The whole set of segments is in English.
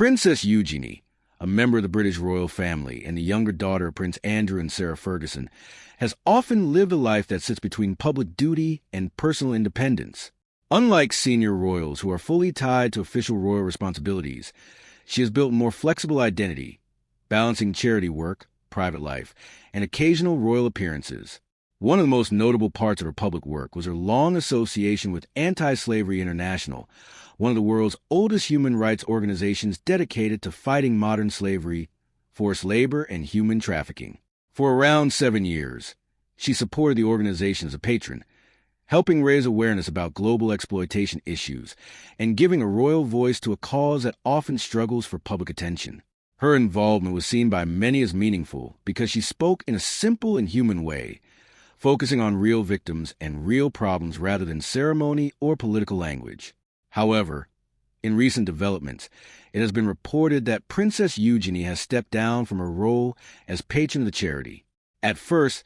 Princess Eugenie, a member of the British royal family and the younger daughter of Prince Andrew and Sarah Ferguson, has often lived a life that sits between public duty and personal independence. Unlike senior royals who are fully tied to official royal responsibilities, she has built a more flexible identity, balancing charity work, private life, and occasional royal appearances. One of the most notable parts of her public work was her long association with Anti-Slavery International, one of the world's oldest human rights organizations dedicated to fighting modern slavery, forced labor, and human trafficking. For around 7 years, she supported the organization as a patron, helping raise awareness about global exploitation issues and giving a royal voice to a cause that often struggles for public attention. Her involvement was seen by many as meaningful because she spoke in a simple and human way, focusing on real victims and real problems rather than ceremony or political language. However, in recent developments, it has been reported that Princess Eugenie has stepped down from her role as patron of the charity. At first,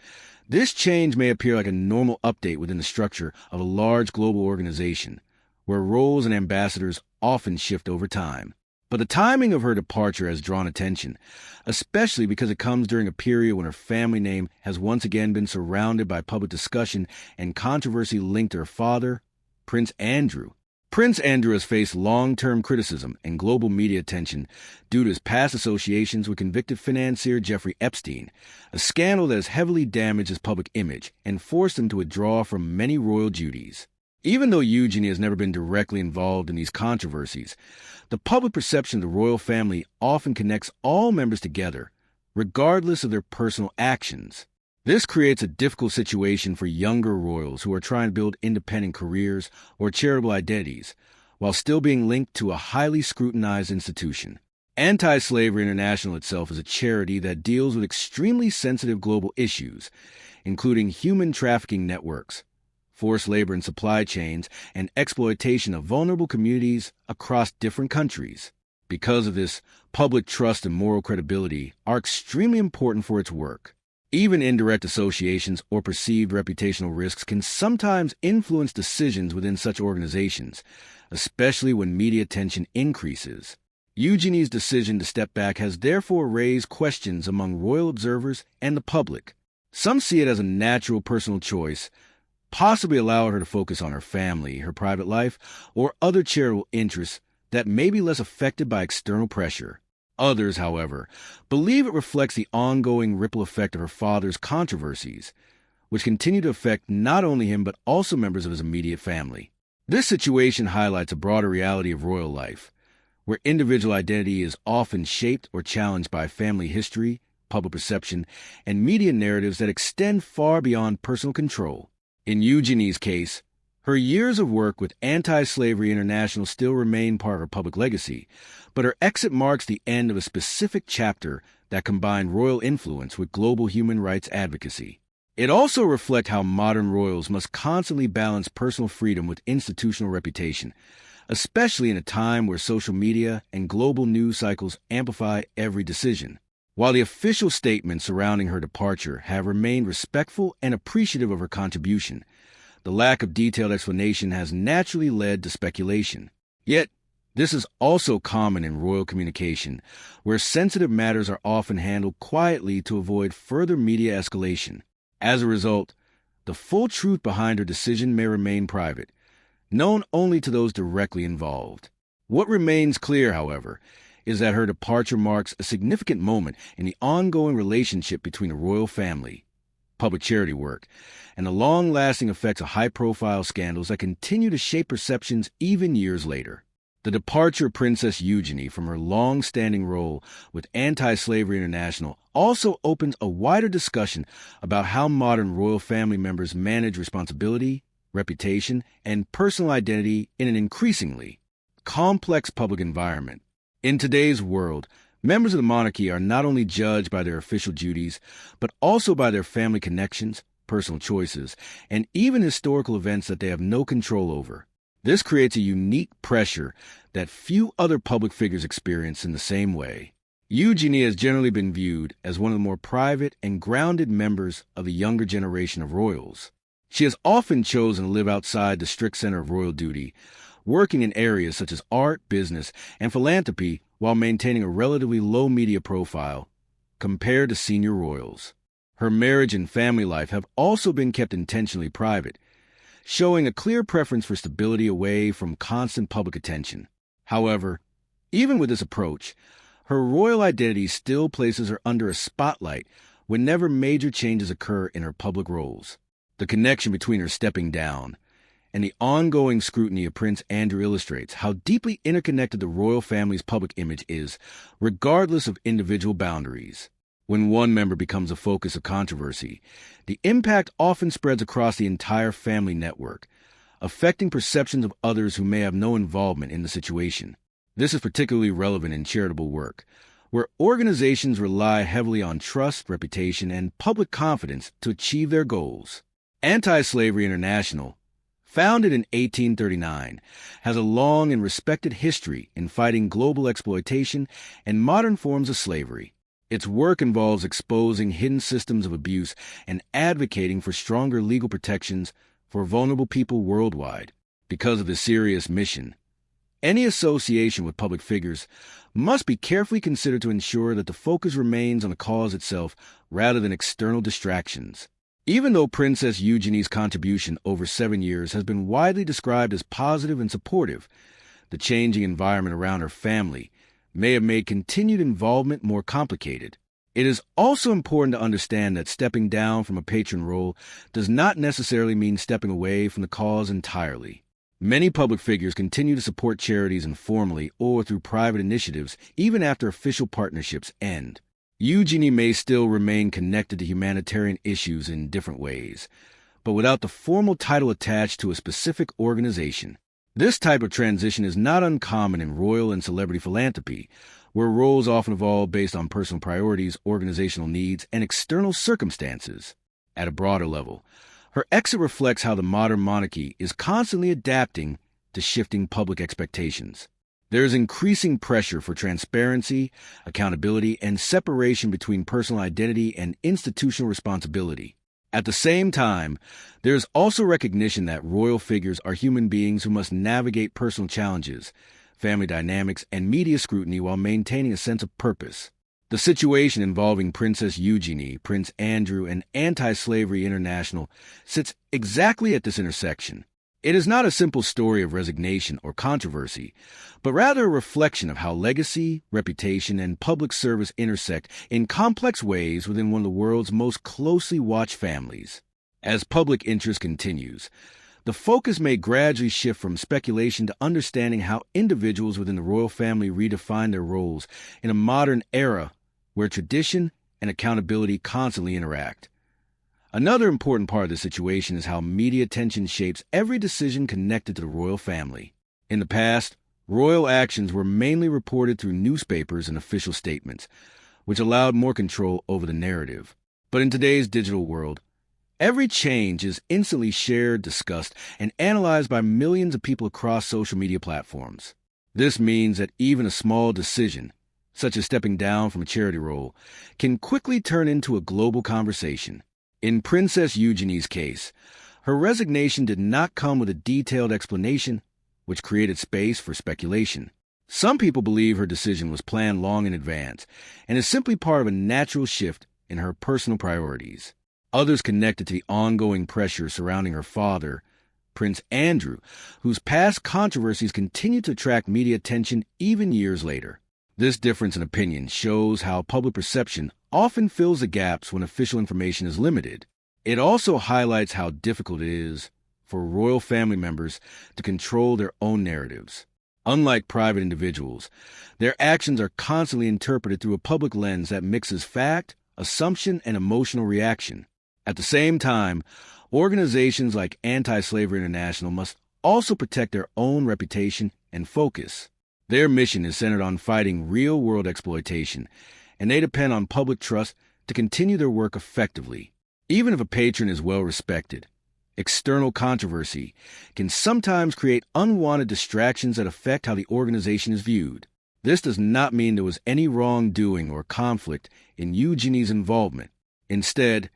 this change may appear like a normal update within the structure of a large global organization, where roles and ambassadors often shift over time. But the timing of her departure has drawn attention, especially because it comes during a period when her family name has once again been surrounded by public discussion and controversy linked to her father, Prince Andrew. Prince Andrew has faced long-term criticism and global media attention due to his past associations with convicted financier Jeffrey Epstein, a scandal that has heavily damaged his public image and forced him to withdraw from many royal duties. Even though Eugenie has never been directly involved in these controversies, the public perception of the royal family often connects all members together, regardless of their personal actions. This creates a difficult situation for younger royals who are trying to build independent careers or charitable identities, while still being linked to a highly scrutinized institution. Anti-Slavery International itself is a charity that deals with extremely sensitive global issues, including human trafficking networks, forced labor and supply chains, and exploitation of vulnerable communities across different countries. Because of this, public trust and moral credibility are extremely important for its work. Even indirect associations or perceived reputational risks can sometimes influence decisions within such organizations, especially when media attention increases. Eugenie's decision to step back has therefore raised questions among royal observers and the public. Some see it as a natural personal choice, possibly allow her to focus on her family, her private life, or other charitable interests that may be less affected by external pressure. Others, however, believe it reflects the ongoing ripple effect of her father's controversies, which continue to affect not only him but also members of his immediate family. This situation highlights a broader reality of royal life, where individual identity is often shaped or challenged by family history, public perception, and media narratives that extend far beyond personal control. In Eugenie's case, her years of work with Anti-Slavery International still remain part of her public legacy, but her exit marks the end of a specific chapter that combined royal influence with global human rights advocacy. It also reflects how modern royals must constantly balance personal freedom with institutional reputation, especially in a time where social media and global news cycles amplify every decision. While the official statements surrounding her departure have remained respectful and appreciative of her contribution, the lack of detailed explanation has naturally led to speculation. Yet, this is also common in royal communication, where sensitive matters are often handled quietly to avoid further media escalation. As a result, the full truth behind her decision may remain private, known only to those directly involved. What remains clear, however, is that her departure marks a significant moment in the ongoing relationship between the royal family, public charity work, and the long-lasting effects of high-profile scandals that continue to shape perceptions even years later. The departure of Princess Eugenie from her long-standing role with Anti-Slavery International also opens a wider discussion about how modern royal family members manage responsibility, reputation, and personal identity in an increasingly complex public environment. In today's world, members of the monarchy are not only judged by their official duties, but also by their family connections, personal choices, and even historical events that they have no control over. This creates a unique pressure that few other public figures experience in the same way. Eugenie has generally been viewed as one of the more private and grounded members of the younger generation of royals. She has often chosen to live outside the strict center of royal duty, working in areas such as art, business, and philanthropy while maintaining a relatively low media profile compared to senior royals. Her marriage and family life have also been kept intentionally private, showing a clear preference for stability away from constant public attention. However, even with this approach, her royal identity still places her under a spotlight whenever major changes occur in her public roles. The connection between her stepping down and the ongoing scrutiny of Prince Andrew illustrates how deeply interconnected the royal family's public image is, regardless of individual boundaries. When one member becomes a focus of controversy, the impact often spreads across the entire family network, affecting perceptions of others who may have no involvement in the situation. This is particularly relevant in charitable work, where organizations rely heavily on trust, reputation, and public confidence to achieve their goals. Anti-Slavery International, founded in 1839, has a long and respected history in fighting global exploitation and modern forms of slavery. Its work involves exposing hidden systems of abuse and advocating for stronger legal protections for vulnerable people worldwide. Because of this serious mission, any association with public figures must be carefully considered to ensure that the focus remains on the cause itself rather than external distractions. Even though Princess Eugenie's contribution over 7 years has been widely described as positive and supportive, the changing environment around her family may have made continued involvement more complicated. It is also important to understand that stepping down from a patron role does not necessarily mean stepping away from the cause entirely. Many public figures continue to support charities informally or through private initiatives even after official partnerships end. Eugenie may still remain connected to humanitarian issues in different ways, but without the formal title attached to a specific organization. This type of transition is not uncommon in royal and celebrity philanthropy, where roles often evolve based on personal priorities, organizational needs, and external circumstances. At a broader level, her exit reflects how the modern monarchy is constantly adapting to shifting public expectations. There is increasing pressure for transparency, accountability, and separation between personal identity and institutional responsibility. At the same time, there is also recognition that royal figures are human beings who must navigate personal challenges, family dynamics, and media scrutiny while maintaining a sense of purpose. The situation involving Princess Eugenie, Prince Andrew, and Anti-Slavery International sits exactly at this intersection. It is not a simple story of resignation or controversy, but rather a reflection of how legacy, reputation, and public service intersect in complex ways within one of the world's most closely watched families. As public interest continues, the focus may gradually shift from speculation to understanding how individuals within the royal family redefine their roles in a modern era where tradition and accountability constantly interact. Another important part of the situation is how media attention shapes every decision connected to the royal family. In the past, royal actions were mainly reported through newspapers and official statements, which allowed more control over the narrative. But in today's digital world, every change is instantly shared, discussed, and analyzed by millions of people across social media platforms. This means that even a small decision, such as stepping down from a charity role, can quickly turn into a global conversation. In Princess Eugenie's case, her resignation did not come with a detailed explanation, which created space for speculation. Some people believe her decision was planned long in advance and is simply part of a natural shift in her personal priorities. Others connect it to the ongoing pressure surrounding her father, Prince Andrew, whose past controversies continue to attract media attention even years later. This difference in opinion shows how public perception often fills the gaps when official information is limited. It also highlights how difficult it is for royal family members to control their own narratives. Unlike private individuals, their actions are constantly interpreted through a public lens that mixes fact, assumption, and emotional reaction. At the same time, organizations like Anti-Slavery International must also protect their own reputation and focus. Their mission is centered on fighting real-world exploitation, and they depend on public trust to continue their work effectively. Even if a patron is well-respected, external controversy can sometimes create unwanted distractions that affect how the organization is viewed. This does not mean there was any wrongdoing or conflict in Eugenie's involvement. Instead,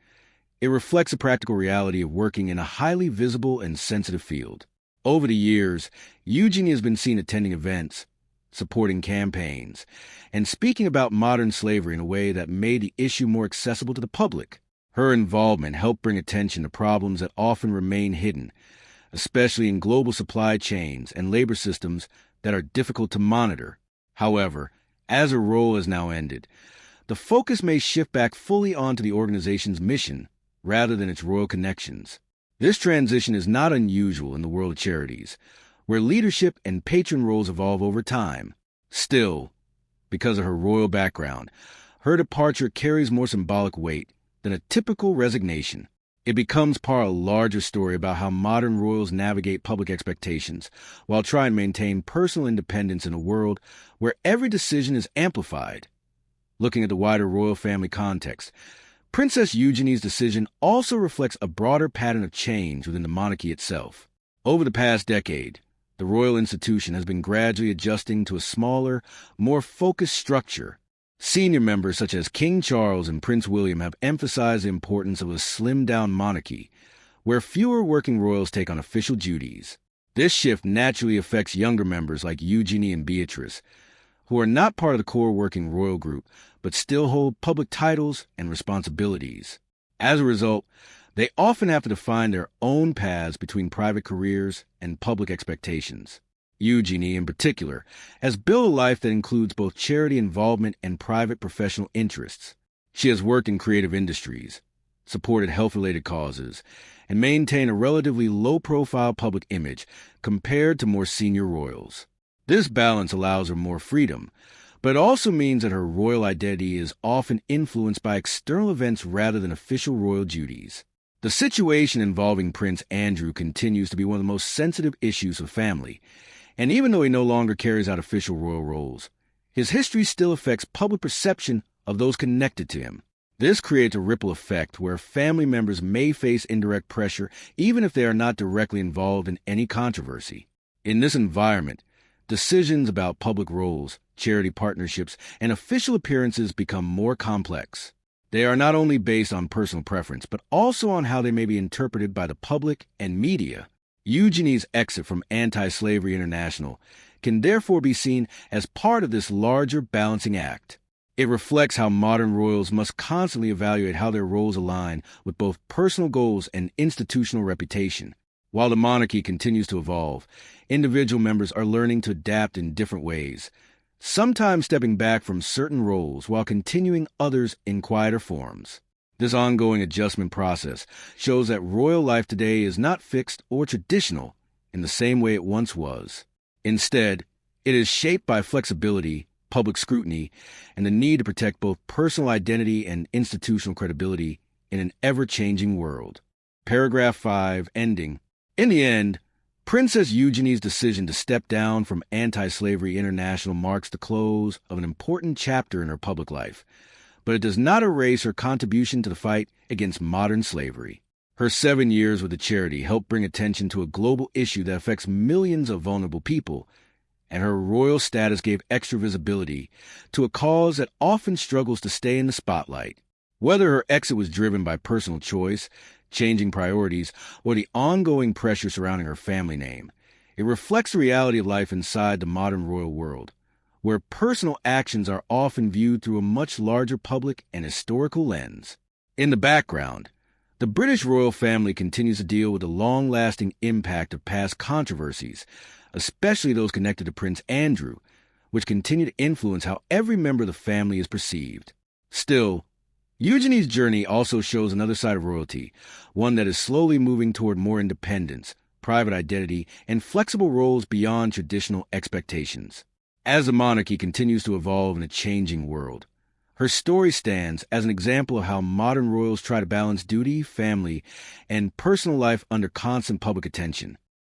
it reflects a practical reality of working in a highly visible and sensitive field. Over the years, Eugenie has been seen attending events, supporting campaigns, and speaking about modern slavery in a way that made the issue more accessible to the public. Her involvement helped bring attention to problems that often remain hidden, especially in global supply chains and labor systems that are difficult to monitor. However, as her role has now ended, the focus may shift back fully onto the organization's mission rather than its royal connections. This transition is not unusual in the world of charities, where leadership and patron roles evolve over time. Still, because of her royal background, her departure carries more symbolic weight than a typical resignation. It becomes part of a larger story about how modern royals navigate public expectations while trying to maintain personal independence in a world where every decision is amplified. Looking at the wider royal family context, Princess Eugenie's decision also reflects a broader pattern of change within the monarchy itself. Over the past decade, the royal institution has been gradually adjusting to a smaller, more focused structure. Senior members such as King Charles and Prince William have emphasized the importance of a slimmed-down monarchy, where fewer working royals take on official duties. This shift naturally affects younger members like Eugenie and Beatrice, who are not part of the core working royal group, but still hold public titles and responsibilities. As a result, they often have to define their own paths between private careers and public expectations. Eugenie, in particular, has built a life that includes both charity involvement and private professional interests. She has worked in creative industries, supported health-related causes, and maintained a relatively low-profile public image compared to more senior royals. This balance allows her more freedom, but it also means that her royal identity is often influenced by external events rather than official royal duties. The situation involving Prince Andrew continues to be one of the most sensitive issues of family, and even though he no longer carries out official royal roles, his history still affects public perception of those connected to him. This creates a ripple effect where family members may face indirect pressure even if they are not directly involved in any controversy. In this environment, decisions about public roles, charity partnerships, and official appearances become more complex. They are not only based on personal preference, but also on how they may be interpreted by the public and media. Eugenie's exit from Anti-Slavery International can therefore be seen as part of this larger balancing act. It reflects how modern royals must constantly evaluate how their roles align with both personal goals and institutional reputation. While the monarchy continues to evolve, individual members are learning to adapt in different ways, sometimes stepping back from certain roles while continuing others in quieter forms. This ongoing adjustment process shows that royal life today is not fixed or traditional in the same way it once was. Instead, it is shaped by flexibility, public scrutiny, and the need to protect both personal identity and institutional credibility in an ever-changing world. Paragraph 5, ending. In the end, Princess Eugenie's decision to step down from Anti-Slavery International marks the close of an important chapter in her public life, but it does not erase her contribution to the fight against modern slavery. Her 7 years with the charity helped bring attention to a global issue that affects millions of vulnerable people, and her royal status gave extra visibility to a cause that often struggles to stay in the spotlight. Whether her exit was driven by personal choice, changing priorities, or the ongoing pressure surrounding her family name, it reflects the reality of life inside the modern royal world, where personal actions are often viewed through a much larger public and historical lens. In the background, the British royal family continues to deal with the long-lasting impact of past controversies, especially those connected to Prince Andrew, which continue to influence how every member of the family is perceived. Still, Eugenie's journey also shows another side of royalty, one that is slowly moving toward more independence, private identity, and flexible roles beyond traditional expectations. As the monarchy continues to evolve in a changing world, her story stands as an example of how modern royals try to balance duty, family, and personal life under constant public attention.